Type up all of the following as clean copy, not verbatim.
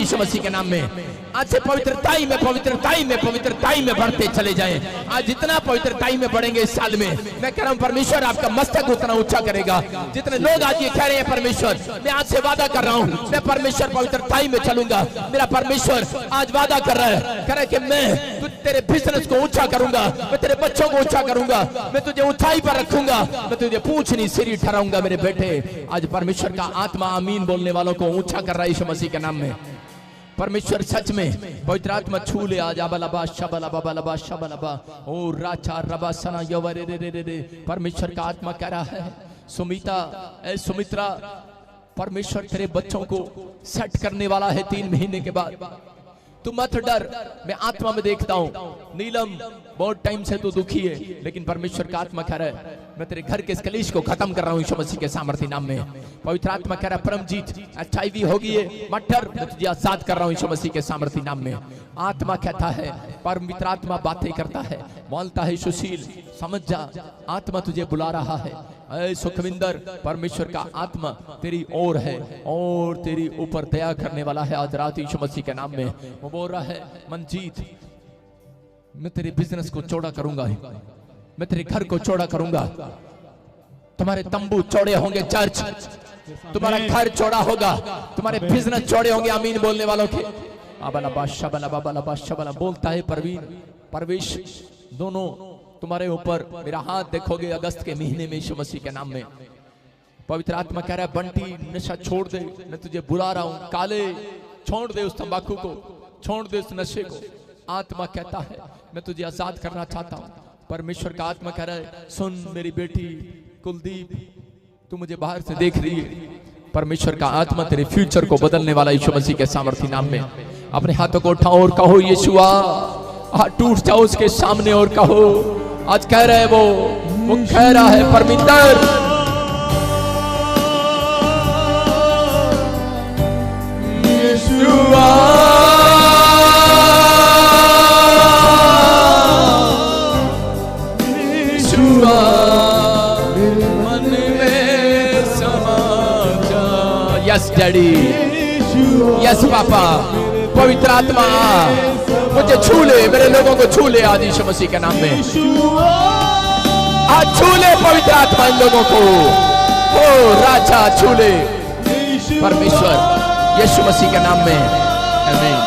यीशु मसीह के नाम में। आज से पवित्रताई में पवित्रताई में पवित्रताई में बढ़ते चले जाएं। आज जितना पवित्रताई में बढ़ेंगे इस साल में, मैं कह रहा हूँ परमेश्वर आपका मस्तक उतना ऊंचा करेगा। जितने लोग आज ये कह रहे हैं परमेश्वर, मैं आज से वादा कर रहा हूँ मैं परमेश्वर पवित्रताई में चलूंगा। मेरा परमेश्वर आज वादा कर रहा है, कह रहा है कि मैं तेरे बिजनेस को ऊंचा करूंगा, मैं तेरे बच्चों को ऊंचा करूंगा, मैं तुझे ऊंचाई पर रखूंगा, मैं तुझे पूछ नहीं सिरी ठहराऊंगा मेरे बेटे। आज परमेश्वर का आत्मा आमीन बोलने वालों को ऊंचा कर रहा है यीशु मसीह के नाम में। परमेश्वर सच में पवित्र आत्मा छू ले आज। आबा शबला बाबा शबला ओ राचा रबा सना यवरे रे रे रे। परमेश्वर का आत्मा कह रहा है सुमित्रा, परमेश्वर तेरे बच्चों को सेट करने वाला है 3 महीने के बाद। तू मत डर, मैं आत्मा में देखता हूँ। नीलम बहुत टाइम से तू दुखी है, लेकिन परमेश्वर का आत्मा कह रहा है मैं तेरे घर के इस कलेश को खत्म कर रहा हूँ यीशु मसीह के सामर्थ्य नाम में। पवित्र आत्मा कह रहा है परमजीत HIV होगी है, मत डर, मैं तुझे आजाद कर रहा हूँ यीशु मसीह के सामर्थ्य नाम में। आत्मा कहता है, पवित्र आत्मा बातें करता है, बोलता है सुशील समझ जा, आत्मा तुझे बुला रहा है। ऐ सुखविंदर, परमेश्वर का आत्मा तेरी ओर है और तेरी ऊपर दया करने वाला है आज रात यीशु मसीह के नाम में। वो बोल रहा है मनजीत, मैं तेरे बिजनेस को चौड़ा करूंगा, मैं तेरे घर को चौड़ा करूंगा, तुम्हारे तंबू चौड़े होंगे, चर्च तुम्हारा घर चौड़ा होगा, तुम्हारे बिजनेस चौड़े होंगे। आमीन बोलने वालों के आबला बादशाह बला बाबा बादशाह बला बोलता है परवीन परवेश, दोनों तुम्हारे ऊपर मेरा हाथ देखोगे अगस्त के महीने में यीशु मसीह के नाम में। पवित्र आत्मा कह रहा है बंटी नशा छोड़ दे, मैं तुझे बुला रहा हूं। काले छोड़ दे उस तंबाकू को, छोड़ दे उस नशे को। आत्मा कहता है मैं तुझे आजाद करना चाहता हूं। परमेश्वर का आत्मा कह रहा है सुन मेरी बेटी कुलदीप, तू मुझे बाहर से देख रही है, परमेश्वर का आत्मा तेरे फ्यूचर को बदलने वाला यीशु मसीह के सामर्थ्य नाम में। अपने हाथों को उठाओ और कहो यीशुआ, हाथ टूट जाओ उसके सामने और कहो। आज कह रहा है वो कह रहा है परमिंदर, यीशुआ यीशुआ मेरे मन में समा जा। यस डैडी, यस पापा, पवित्र आत्मा मुझे छू ले, मेरे लोगों को छू ले आज यीशु मसीह के नाम में। आज छू ले पवित्र आत्मा इन लोगों को, ओ राजा छू ले परमेश्वर यीशु मसीह के नाम में। आमीन।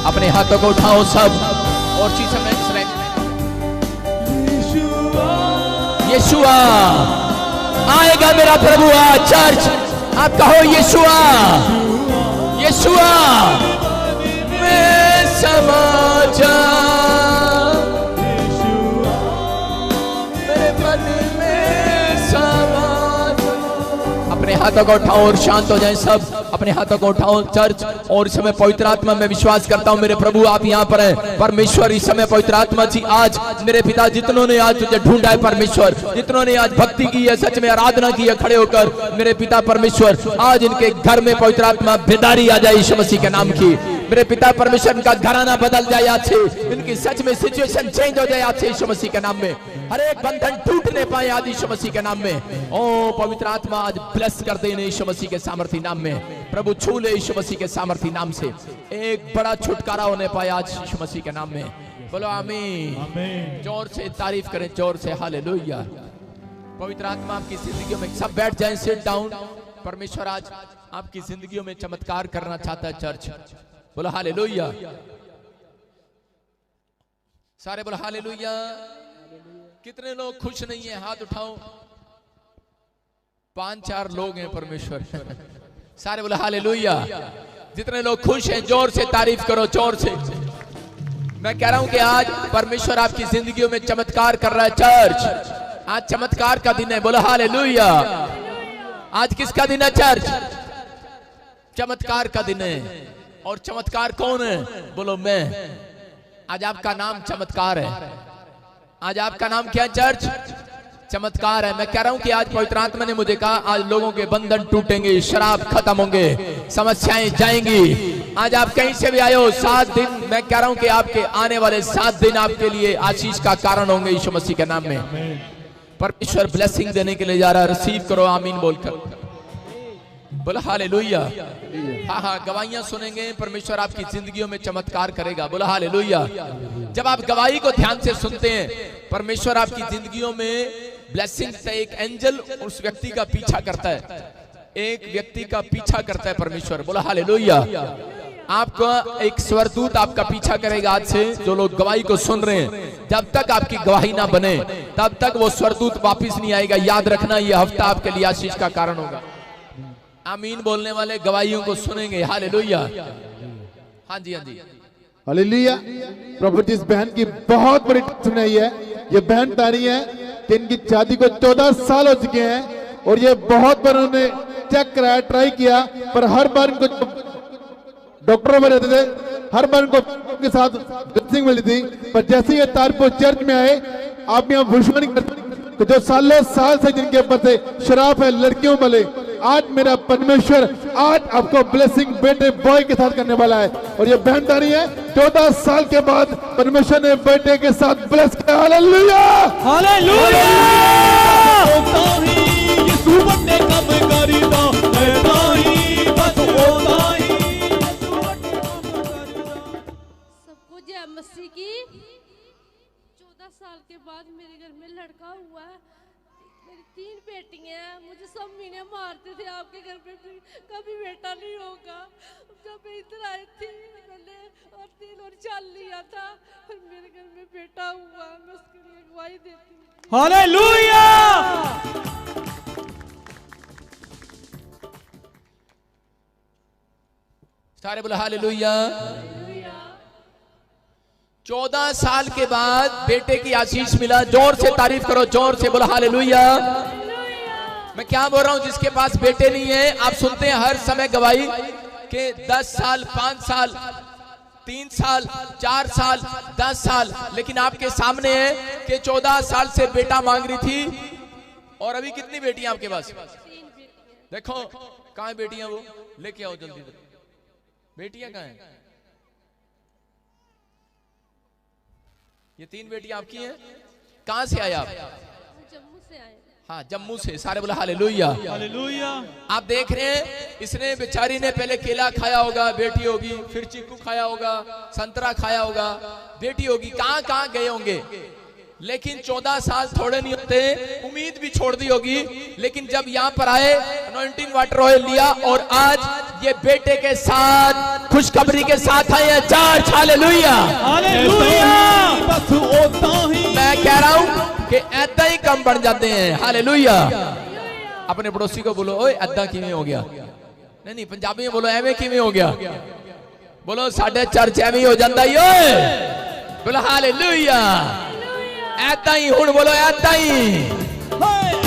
अपने हाथों को उठाओ सब और चीजें में यीशुआ आएगा मेरा प्रभु आज। चर्च आप कहो यीशुआ यीशुआ मैं समा जा, मेरे मन में समा जा। अपने हाथों को उठाओ और शांत हो जाए सब। अपने हाथों को उठाओ चर्च। और इस समय पवित्र आत्मा में विश्वास करता हूँ मेरे प्रभु आप यहाँ पर हैं। परमेश्वर इस समय पवित्र आत्मा जी आज मेरे पिता जितनों ने आज तुझे ढूंढा है परमेश्वर, जितनों ने आज भक्ति की है, सच में आराधना की है खड़े होकर, मेरे पिता परमेश्वर आज इनके घर में पवित्र आत्मा बेदारी आ जाए यीशु मसीह के नाम की। मेरे पिता परमेश्वर इनका घराना बदल जाए आज से, इनकी सच में सिचुएशन चेंज हो जाए आज से यीशु मसीह के नाम में। हर एक बंधन टूटने पाए आज यीशु मसीह के नाम में। ओ पवित्र आत्मा आज ब्लेस कर दे यीशु मसीह के सामर्थी नाम में। प्रभु छू ले यीशु मसीह के सामर्थी नाम से, एक बड़ा छुटकारा होने पाए आज यीशु मसीह के नाम में। बोलो आमीन। जोर से तारीफ करें, जोर से हालेलुया। पवित्र आत्मा आपकी जिंदगियों में, सब बैठ जाएं, सिट डाउन। परमेश्वर आज आपकी जिंदगियों में चमत्कार करना चाहता है चर्च। बोलो हालेलुया। सारे बोलो हालेलुया। कितने लोग खुश नहीं है हाथ उठाओ। 5-4 लोग हैं परमेश्वर। सारे बोलो हालेलुया। जितने लोग खुश हैं जोर से तारीफ करो, जोर से। मैं कह रहा हूं कि आज परमेश्वर आपकी जिंदगियों में चमत्कार कर रहा है चर्च। आज चमत्कार का दिन है, बोलो हालेलुया। आज किसका दिन है चर्च? चमत्कार का दिन है। और चमत्कार कौन है? बोलो मैं। आज आपका नाम चमत्कार है। आज आपका नाम क्या है चर्च? चमत्कार है। मैं कह रहा हूं कि आज पवित्र आत्मा ने मुझे कहा आज लोगों के बंधन टूटेंगे, शराब खत्म होंगे, समस्याएं जाएंगी। आज आप कहीं से भी आए हो, 7 दिन, मैं कह रहा हूं कि आपके आने वाले 7 दिन आपके लिए आशीष का कारण होंगे यीशु मसीह के नाम में। परमेश्वर ब्लेसिंग देने के लिए जा रहा है, रिसीव करो आमीन बोलकर। बोला हालेलुया। हाँ हाँ, गवाहियां सुनेंगे, परमेश्वर आपकी जिंदगियों में चमत्कार करेगा। बोला हालेलुया। जब आप गवाही को ध्यान से सुनते हैं, परमेश्वर आपकी जिंदगियों में ब्लेसिंग से एक एंजल उस व्यक्ति का पीछा करता है, एक व्यक्ति का पीछा करता है परमेश्वर। बोला हालेलुया। आपका एक स्वरदूत आपका पीछा करेगा आज से। जो लोग गवाही को सुन रहे हैं, जब तक आपकी गवाही ना बने तब तक वो स्वरदूत वापिस नहीं आएगा। याद रखना, ये हफ्ता आपके लिए आशीष का कारण होगा। आमीन बोलने वाले गवाहियों को सुनेंगे। हालेलुया। हाँ जी, हाँ जी, हालेलुया। प्रभु जी इस बहन की बहुत बड़ी सुनाई है। ये बहन बता रही है कि इनकी शादी को 14 साल हो चुके हैं और ये बहुत बार उन्होंने चेक कराया, ट्राई किया, पर हर बार इनको डॉक्टरों में रहते थे, हर बार इनको के साथ ब्लेसिंग मिली थी। पर जैसे ये तारपुर चर्च में आए, आप यहाँ भविष्यवाणी करते तो जो सालों साल से जिनके ऊपर से शराब है लड़कियों वाले, आज मेरा परमेश्वर आज आपको ब्लेसिंग बेटे बॉय के साथ करने वाला है। और ये बहनदारी है, 14 साल के बाद परमेश्वर ने बेटे के साथ ब्लेस किया। Hallelujah, hallelujah. सबको जय मसीह की। 14 साल के बाद मेरे घर में लड़का हुआ है। मेरी 3 बेटियां हैं। मुझे सब महीने मारते थे, आपके घर पे कभी बेटा नहीं होगा। जब मैं इधर आई थी मैंने और 3 और 4 लिया था, फिर मेरे घर में बेटा हुआ। मैं उसके लिए गवाही देती हूँ। हालेलुया। सारे बोले हालेलुया। 14 साल के बाद बेटे की आशीष मिला। जोर से तारीफ करो, जोर से बोलो हालेलुया। मैं क्या बोल रहा हूं, जिसके पास बेटे नहीं है, आप सुनते हैं हर समय गवाही के 10 साल, 5 साल, 3 साल, 4 साल, 10 साल, लेकिन आपके सामने है कि 14 साल से बेटा मांग रही थी और अभी कितनी बेटियां आपके पास? 3 बेटियां। देखो कहां है बेटियां, वो लेके आओ जल्दी से। बेटियां कहां है? ये 3 बेटियां आपकी हैं। कहां से आए आप? जम्मू से आए। हाँ, जम्मू से। सारे बोला हालेलुया। हालेलुया। आप देख रहे हैं, इसने बेचारी ने पहले केला खाया होगा, बेटी होगी, फिर चीकू खाया होगा, संतरा खाया होगा, बेटी होगी, कहां कहां गए होंगे। लेकिन 14 साल थोड़े नहीं होते, उम्मीद भी छोड़ दी होगी। लेकिन जब यहाँ पर आए, अनॉइंटिंग वाटर ऑयल लिया और आज ये बेटे के साथ खुशखबरी के साथ आए हैं। Church hallelujah, hallelujah. मैं कह रहा हूं कि ऐदा ही कम बन जाते हैं। हालेलुया। अपने पड़ोसी को बोलो, ओए ऐदा किवें हो गया? नहीं, पंजाबी में बोलो, एवें किवें हो गया? बोलो साडे चर्च एवें हो जाता ही। ओए बोलो हालेलुया। ऐदा ही, हुण बोलो ऐदा ही,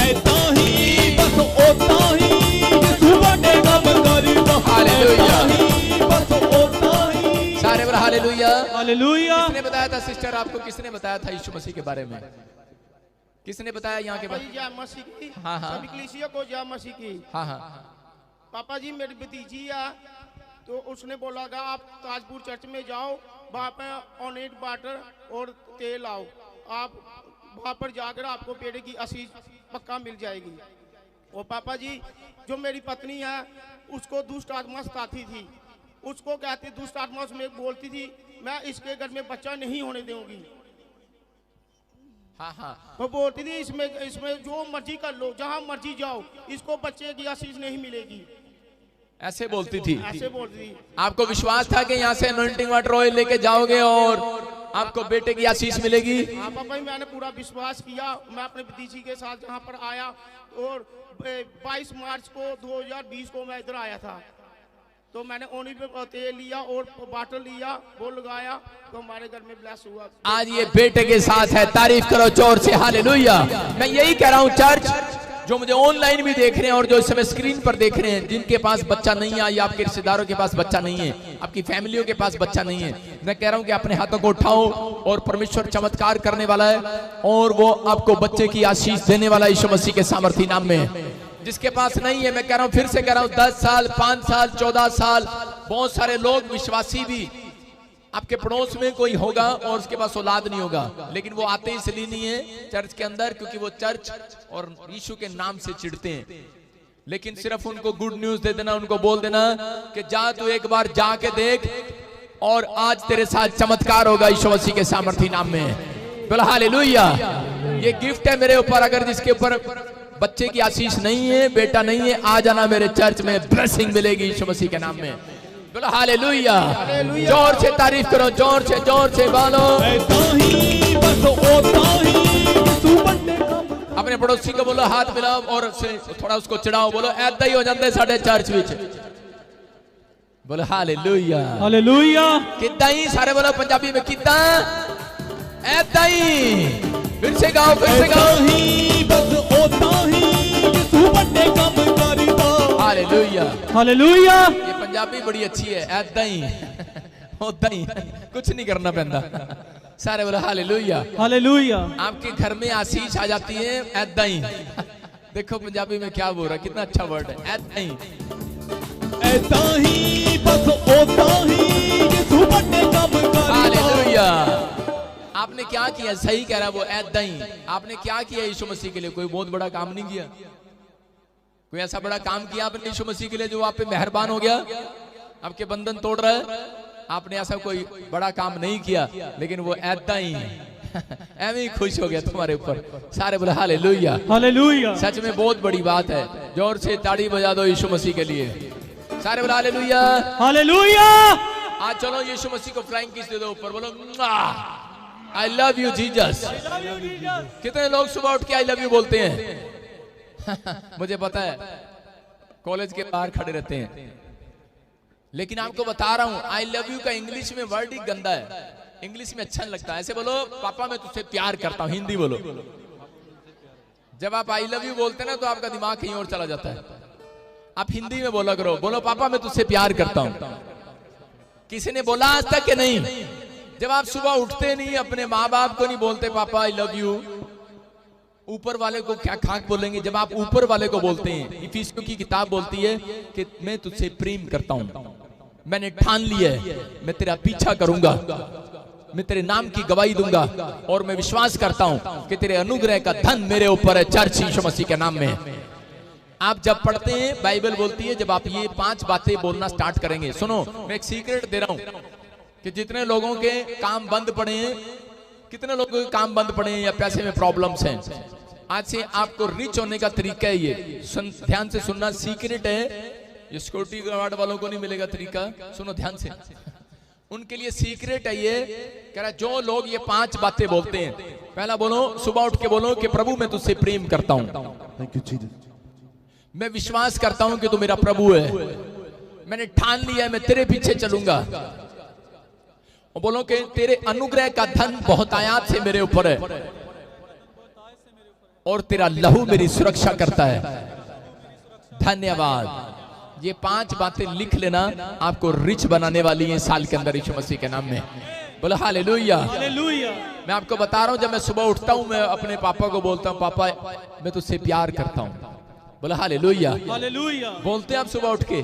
ऐदा ही, बस ओदा ही। हालेलुया। बस होता ही। सारे बोलो हालेलुया। हालेलुया। किसने बताया था सिस्टर आपको, किसने बताया था यीशु मसीह के बारे में? किसने बताया यहाँ के बारे में? जय मसीह की। हाँ, हाँ। सभी कलीसिया को जय मसीह की। हाँ हाँ पापा जी मेरी भतीजी है, तो उसने बोला था आप ताजपुर चर्च में जाओ, वहाँ पे ऑनेट वाटर और तेल आओ, आप वहाँ पर जाकर आपको पेड़ की आशीष पक्का मिल जाएगी। और पापा जी जो मेरी पत्नी है उसको दुष्ट आत्मा सताती थी, उसको कहती दुष्ट आत्मा उसमें बोलती थी मैं इसके घर में बच्चा नहीं होने दूंगी। हाँ हाँ वो बोलती थी इसमें इसमें जो मर्जी कर लो, जहाँ मर्जी जाओ, इसको बच्चे की आशीष नहीं मिलेगी, ऐसे बोलती थी। ऐसे बोलती थी। आपको विश्वास था कि यहाँ से अनॉइंटिंग वाटर ऑयल लेके जाओगे और आपको बेटे की आशीष मिलेगी? हाँ पापा जी मैंने पूरा विश्वास किया। मैं अपने भतीजी के साथ जहाँ पर आया और 22 मार्च को 2020 को मैं इधर आया था, तो मैंने ओनी पे तेल लिया और बाटल लिया, वो लगाया, तो हमारे घर में ब्लेस हुआ। आज ये बेटे के साथ है, तारीफ करो जोर से हालेलुया। मैं यही कह रहा हूँ चर्च जो मुझे ऑनलाइन भी देख रहे हैं और जो इस समय स्क्रीन पर देख रहे हैं, जिनके पास बच्चा नहीं है या आपके रिश्तेदारों के पास बच्चा नहीं है, आपकी फैमिलियों के पास बच्चा नहीं है, मैं कह रहा हूं कि अपने हाथों को उठाओ और परमेश्वर चमत्कार करने वाला है और वो आपको बच्चे की आशीष देने वाला यीशु मसीह के सामर्थी नाम में। जिसके पास नहीं है, मैं कह रहा हूं, फिर से कह रहा हूं, 10 साल 5 साल 14 साल बहुत सारे लोग विश्वासी भी आपके पड़ोस में कोई होगा और उसके पास औलाद नहीं होगा, लेकिन वो आते इसलिए नहीं है चर्च के अंदर क्योंकि वो चर्च और यीशु के नाम से चिढ़ते हैं। लेकिन सिर्फ उनको गुड न्यूज दे देना, उनको बोल देना कि जा तू एक बार जाके देख और आज तेरे साथ चमत्कार होगा यीशु मसीह के सामर्थी नाम में। बोला हालेलुया। ये गिफ्ट है मेरे ऊपर, अगर जिसके ऊपर बच्चे की आशीष नहीं है, बेटा नहीं है, आ जाना मेरे चर्च में, ब्लेसिंग मिलेगी यीशु मसीह के नाम में। बोलो हालेलुया। जोर से तारीफ करो, जोर से बोलो। अपने पड़ोसी को बोलो हाथ मिलाओ और थोड़ा उसको चिढ़ाओ, बोलो ऐदा ही हो जाता है साढ़े चर्च विच। बोलो हालेलुया। हालेलुया। किद्दा ही, सारे बोलो पंजाबी में किद्दा, ऐदा ही। फिर से गाओ, फिर से गाओ। हालेलुया। हालेलुया। ये पंजाबी बड़ी अच्छी है, ऐदा ही होता ही, कुछ नहीं करना पैंदा। सारे बोलो हालेलुया। हालेलुया। आपके घर में आशीष आ जाती है ऐदा ही। देखो पंजाबी में क्या बोल रहा है, कितना अच्छा वर्ड है, ऐदा ही। ऐसा ही बस होता ही कि तू बड़े काम कर। हालेलुया। आपने क्या किया? सही कह रहा है वो, ऐदा ही। आपने क्या किया यीशु मसीह के लिए? कोई बहुत बड़ा काम नहीं किया, कोई ऐसा बड़ा काम किया आपने यीशु मसीह के लिए जो आप पे मेहरबान हो गया, आपके बंधन तोड़ रहा है? आपने ऐसा कोई बड़ा काम नहीं किया, लेकिन वो ऐदा ही ऐਵੇਂ ही खुश हो गया तुम्हारे ऊपर। सारे बोले हालेलुया। हालेलुया। सच में बहुत बड़ी बात है। जोर से ताड़ी बजा दो यीशु मसीह के लिए। सारे बोले हालेलुया। हालेलुया। आज चलो यीशु मसीह को फ्लाइंग किस दे दो ऊपर, बोलो आई लव यू जीसस। कितने लोग सुबह उठ के आई लव यू बोलते हैं? मुझे पता है, कॉलेज के बाहर खड़े रहते हैं, लेकिन आपको बता रहा हूं आई लव यू का इंग्लिश में वर्ड ही गंदा है, इंग्लिश में अच्छा नहीं लगता। ऐसे बोलो पापा मैं तुझसे प्यार करता हूं, हिंदी बोलो। जब आप आई लव यू बोलते हैं ना तो आपका दिमाग कहीं और चला जाता है। आप हिंदी में बोला करो, बोलो पापा मैं तुझसे प्यार करता हूं। किसी ने बोला आज तक कि नहीं? जब आप सुबह उठते नहीं, अपने माँ बाप को नहीं बोलते पापा आई लव यू, ऊपर वाले को क्या खाक बोलेंगे? जब आप ऊपर वाले को बोलते हैं, इफिसियों की किताब बोलती है कि मैं तुझसे प्रेम करता हूं, मैंने ठान लिया है, मैं तेरा पीछा करूंगा, मैं तेरे नाम की गवाही दूंगा और मैं विश्वास करता हूं कि तेरे अनुग्रह का धन मेरे ऊपर है, चर्च यीशु मसीह के नाम में। आप जब पढ़ते हैं, बाइबल बोलती है जब आप ये 5 बातें बोलना स्टार्ट करेंगे, सुनो मैं एक सीक्रेट दे रहा हूं कि जितने लोगों के काम बंद पड़े हैं, कितने लोगों के काम बंद पड़े हैं या पैसे में प्रॉब्लम्स हैं, आज से आपको रिच होने का तरीका है ये। ध्यान से सुनना, सीक्रेट है ये, सिक्योरिटी गार्ड वालों को नहीं मिलेगा तरीका, सुनो ध्यान से। उनके लिए सीक्रेट है ये, कह रहा जो लोग ये 5 बातें बोलते हैं, पहला बोलो, सुबह उठ के बोलो कि प्रभु मैं तुझसे प्रेम करता हूं, थैंक यू जीसस। मैं विश्वास करता हूं कि तू मेरा प्रभु है, मैंने ठान लिया है मैं तेरे पीछे चलूंगा। और बोलो कि तेरे अनुग्रह का धन बहुत आयात से मेरे ऊपर है और तेरा लहू मेरी सुरक्षा करता है। धन्यवाद। ये 5 बातें लिख लेना, आपको रिच बनाने वाली हैं साल के अंदर यीशु मसीह के नाम में। बोलो हालेलुया। हालेलुया। मैं आपको बता रहा हूं, जब मैं सुबह उठता हूं मैं अपने पापा को बोलता हूं, पापा मैं तुझसे प्यार करता हूं। बोलो हालेलुया। हालेलुया। बोलते हैं आप सुबह उठ के